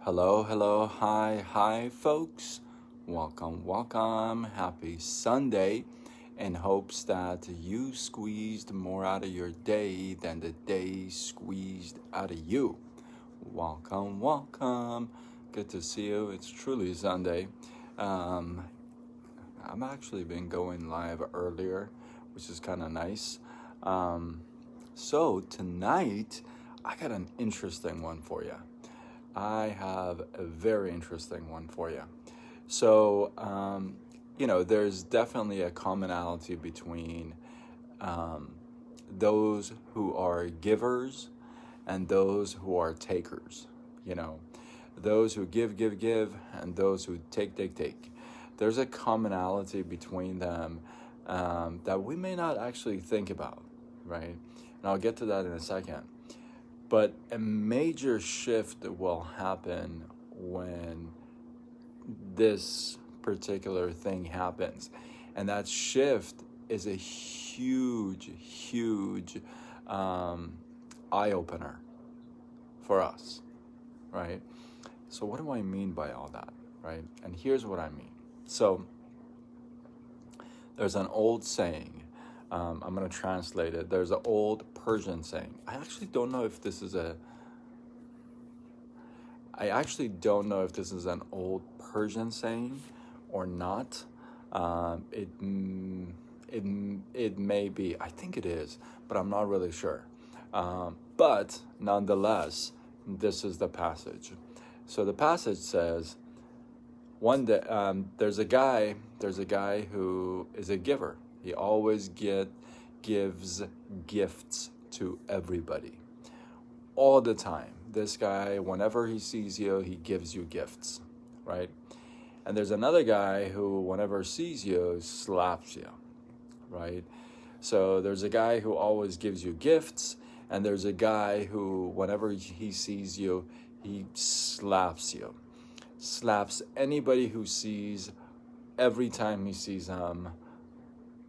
Hello, hi, folks. Welcome. Happy Sunday. In hopes that you squeezed more out of your day than the day squeezed out of you. Welcome. Good to see you. It's truly Sunday. I've actually been going live earlier, which is kind of nice. So tonight, I got an interesting one for you. I have a very interesting one for you. So, there's definitely a commonality between those who are givers and those who are takers. Those who give, and those who take. There's a commonality between them that we may not actually think about, right? And I'll get to that in a second. But a major shift will happen when this particular thing happens. And that shift is a huge eye-opener for us, right? So what do I mean by all that, right? And here's what I mean. So there's an old saying. I'm going to translate it. There's an old Persian saying. I actually don't know if this is an old Persian saying or not. It may be. I think it is, but I'm not really sure. But nonetheless, this is the passage. So the passage says, one day there's a guy who is a giver. He always gives gifts to everybody. All the time. This guy, whenever he sees you, he gives you gifts, right? And there's another guy who, whenever he sees you, slaps you, right? So there's a guy who always gives you gifts, and there's a guy who, whenever he sees you, he slaps you. Slaps anybody who sees every time he sees him.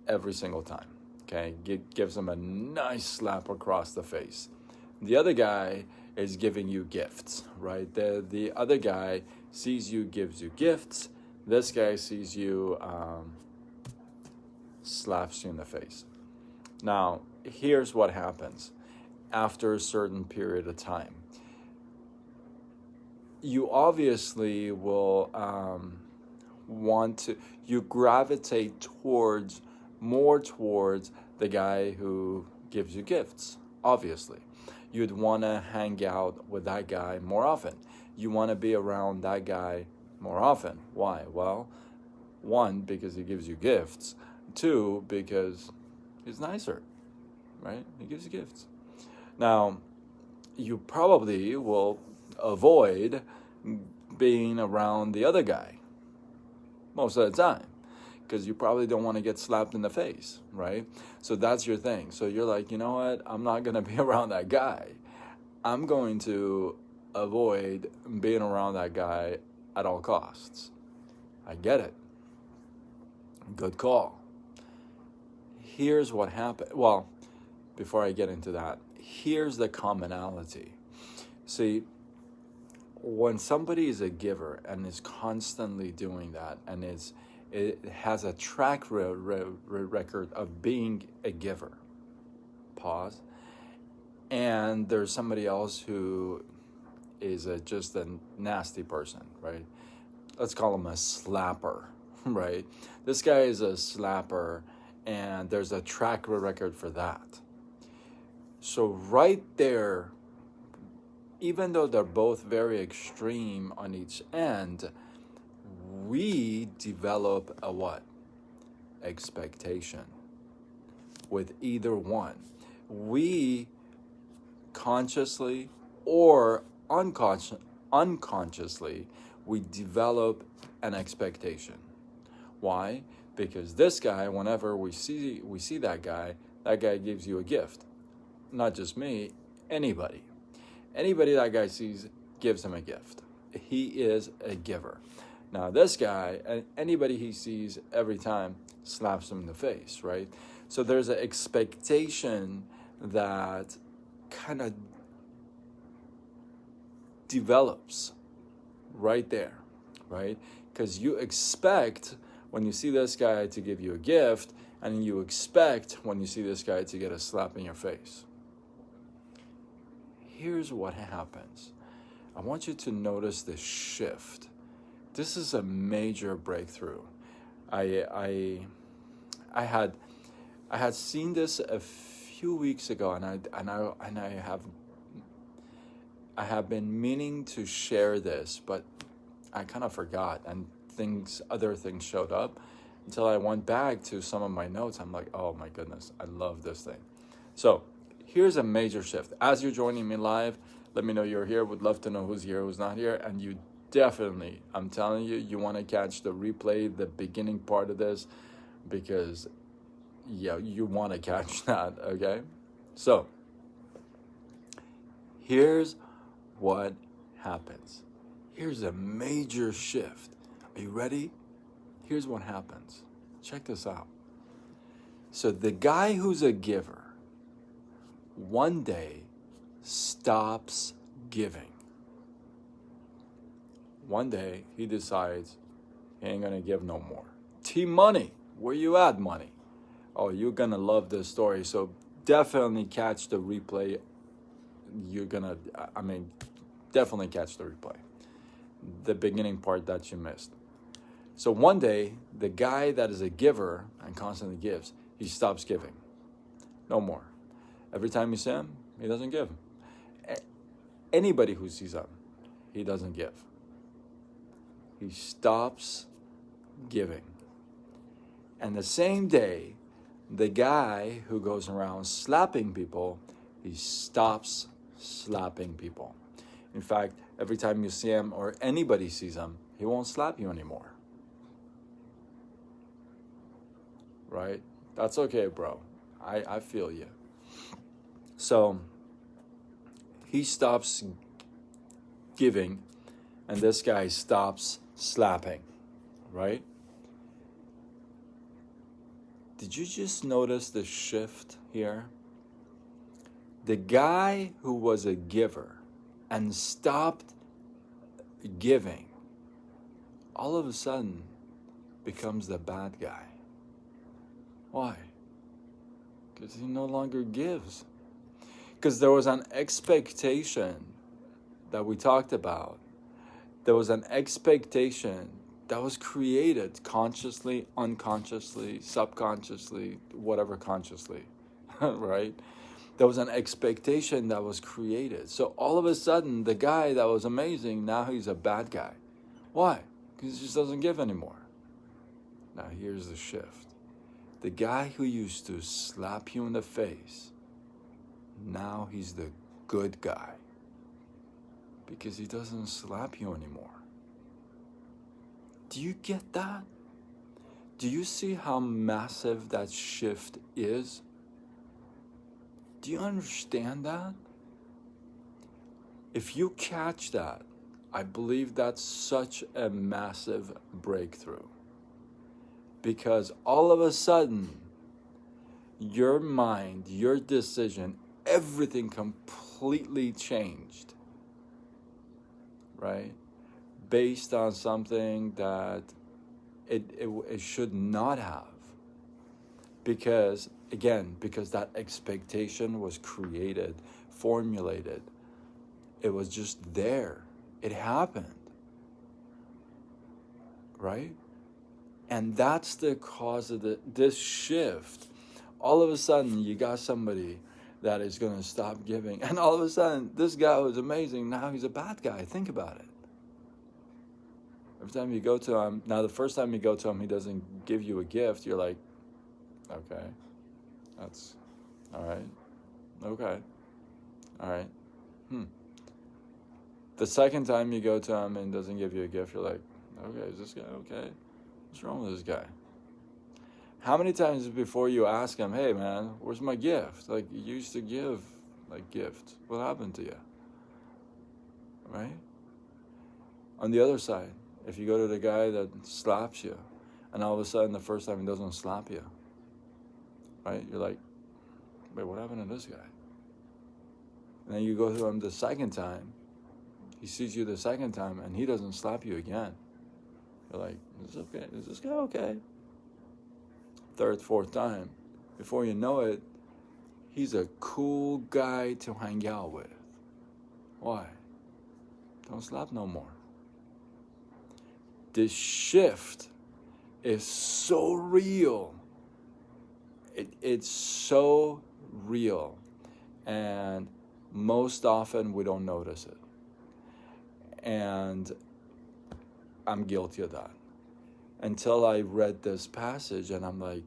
Every single time, okay? Gives him a nice slap across the face. The other guy is giving you gifts, right? The other guy sees you, gives you gifts. This guy sees you, slaps you in the face. Now, here's what happens after a certain period of time. You obviously will you gravitate more towards the guy who gives you gifts, obviously. You'd want to hang out with that guy more often. You want to be around that guy more often. Why? Well, one, because he gives you gifts. Two, because he's nicer, right? He gives you gifts. Now, you probably will avoid being around the other guy most of the time, because you probably don't want to get slapped in the face, right? So that's your thing. So you're like, you know what? I'm not going to be around that guy. I'm going to avoid being around that guy at all costs. I get it. Good call. Here's what happened. Well, before I get into that, here's the commonality. See, when somebody is a giver and is constantly doing that and it has a track record of being a giver. Pause. And there's somebody else who is just a nasty person, right? Let's call him a slapper, right? This guy is a slapper, and there's a track record for that. So right there, even though they're both very extreme on each end, we develop a what? Expectation with either one. We consciously or unconsciously, we develop an expectation. Why? Because this guy, whenever we see that guy gives you a gift. Not just me, anybody. Anybody that guy sees gives him a gift. He is a giver. Now, this guy, anybody he sees every time, slaps him in the face, right? So there's an expectation that kind of develops right there, right? Because you expect when you see this guy to give you a gift, and you expect when you see this guy to get a slap in your face. Here's what happens. I want you to notice this shift. This is a major breakthrough. I had seen this a few weeks ago, and I have been meaning to share this, but I kind of forgot, and other things showed up until I went back to some of my notes. I'm like, oh my goodness, I love this thing. So here's a major shift. As you're joining me live, let me know you're here. Would love to know who's here, who's not here. And you definitely, I'm telling you, you want to catch the replay, the beginning part of this, because yeah, you want to catch that, okay? So here's what happens. Here's a major shift. Are you ready? Here's what happens. Check this out. So the guy who's a giver one day stops giving. One day he decides he ain't gonna give no more. T-Money, where you at, money? Oh, you're gonna love this story. So definitely catch the replay. Definitely catch the replay. The beginning part that you missed. So one day, the guy that is a giver and constantly gives, he stops giving. No more. Every time you see him, he doesn't give. Anybody who sees him, he doesn't give. He stops giving. And the same day, the guy who goes around slapping people, he stops slapping people. In fact, every time you see him or anybody sees him, he won't slap you anymore. Right? That's okay, bro. I feel you. So he stops giving, and this guy stops slapping, right? Did you just notice the shift here? The guy who was a giver and stopped giving, all of a sudden becomes the bad guy. Why? Because he no longer gives. Because there was an expectation that we talked about. There was an expectation that was created consciously, unconsciously, subconsciously, whatever consciously, right? There was an expectation that was created. So all of a sudden, the guy that was amazing, now he's a bad guy. Why? Because he just doesn't give anymore. Now here's the shift. The guy who used to slap you in the face, now he's the good guy. Because he doesn't slap you anymore. Do you get that? Do you see how massive that shift is? Do you understand that? If you catch that, I believe that's such a massive breakthrough. Because all of a sudden, your mind, your decision, everything completely changed, right? Based on something that it should not have. Because, again, because that expectation was created, formulated. It was just there. It happened. Right? And that's the cause of this shift. All of a sudden, you got somebody that is going to stop giving. And all of a sudden, this guy was amazing. Now he's a bad guy. Think about it. Every time you go to him, now the first time you go to him, he doesn't give you a gift. You're like, okay, that's all right. Okay, all right. The second time you go to him and doesn't give you a gift, you're like, okay, is this guy okay? What's wrong with this guy? How many times before you ask him, hey man, where's my gift? Like, you used to give like gifts. What happened to you? Right? On the other side, if you go to the guy that slaps you, and all of a sudden the first time he doesn't slap you, right? You're like, wait, what happened to this guy? And then you go to him the second time, He sees you the second time and he doesn't slap you again. You're like, is this okay? Is this guy okay? Third, fourth time. Before you know it, he's a cool guy to hang out with. Why? Don't slap no more. This shift is so real. It's so real. And most often we don't notice it. And I'm guilty of that. Until I read this passage and I'm like,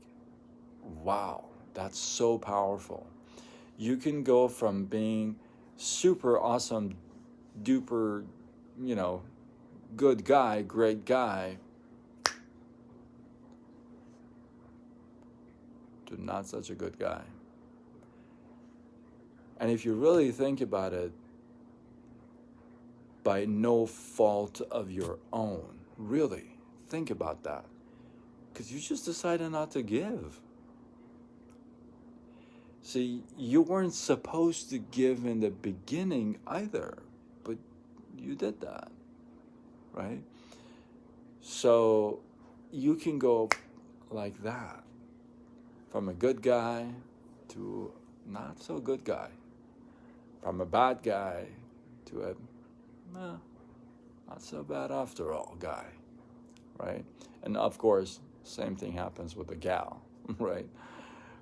wow, that's so powerful. You can go from being super awesome, duper, good guy, great guy, to not such a good guy. And if you really think about it, by no fault of your own, really, think about that. Because you just decided not to give. See, you weren't supposed to give in the beginning either, but you did that, right? So you can go like that, from a good guy to not so good guy, from a bad guy to a not so bad after all guy, right? And of course, same thing happens with a gal, right?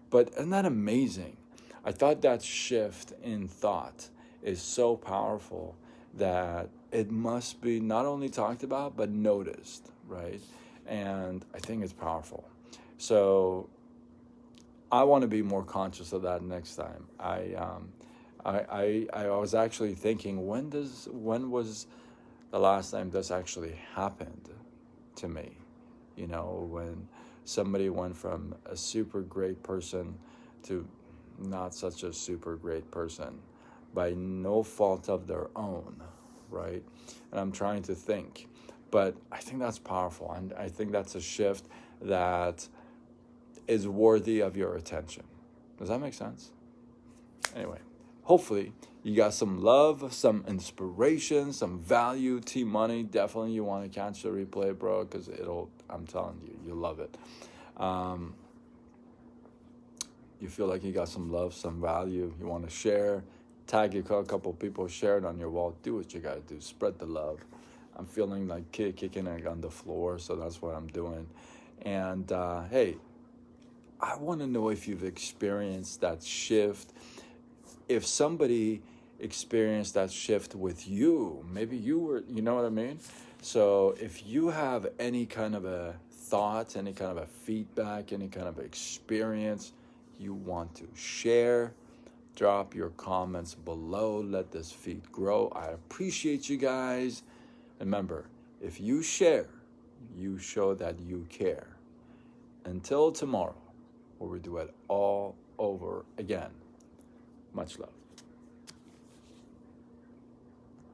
But isn't that amazing? I thought that shift in thought is so powerful that it must be not only talked about, but noticed, right? And I think it's powerful. So I want to be more conscious of that next time. I was actually thinking, when was the last time this actually happened to me? When somebody went from a super great person to not such a super great person by no fault of their own, right? And I'm trying to think, but I think that's powerful, and I think that's a shift that is worthy of your attention. Does that make sense? Anyway, hopefully you got some love, some inspiration, some value. T-Money, definitely you want to catch the replay, bro, because I'm telling you, you'll love it. You feel like you got some love, some value, you want to share, tag a couple people, share it on your wall, do what you got to do, spread the love. I'm feeling like kicking it on the floor, so that's what I'm doing. And hey, I want to know if you've experienced that shift. If somebody experienced that shift with you, maybe you were, you know what I mean? So if you have any kind of a thought, any kind of a feedback, any kind of experience you want to share, drop your comments below. Let this feed grow. I appreciate you guys. Remember, if you share, you show that you care. Until tomorrow, where we do it all over again. Much love.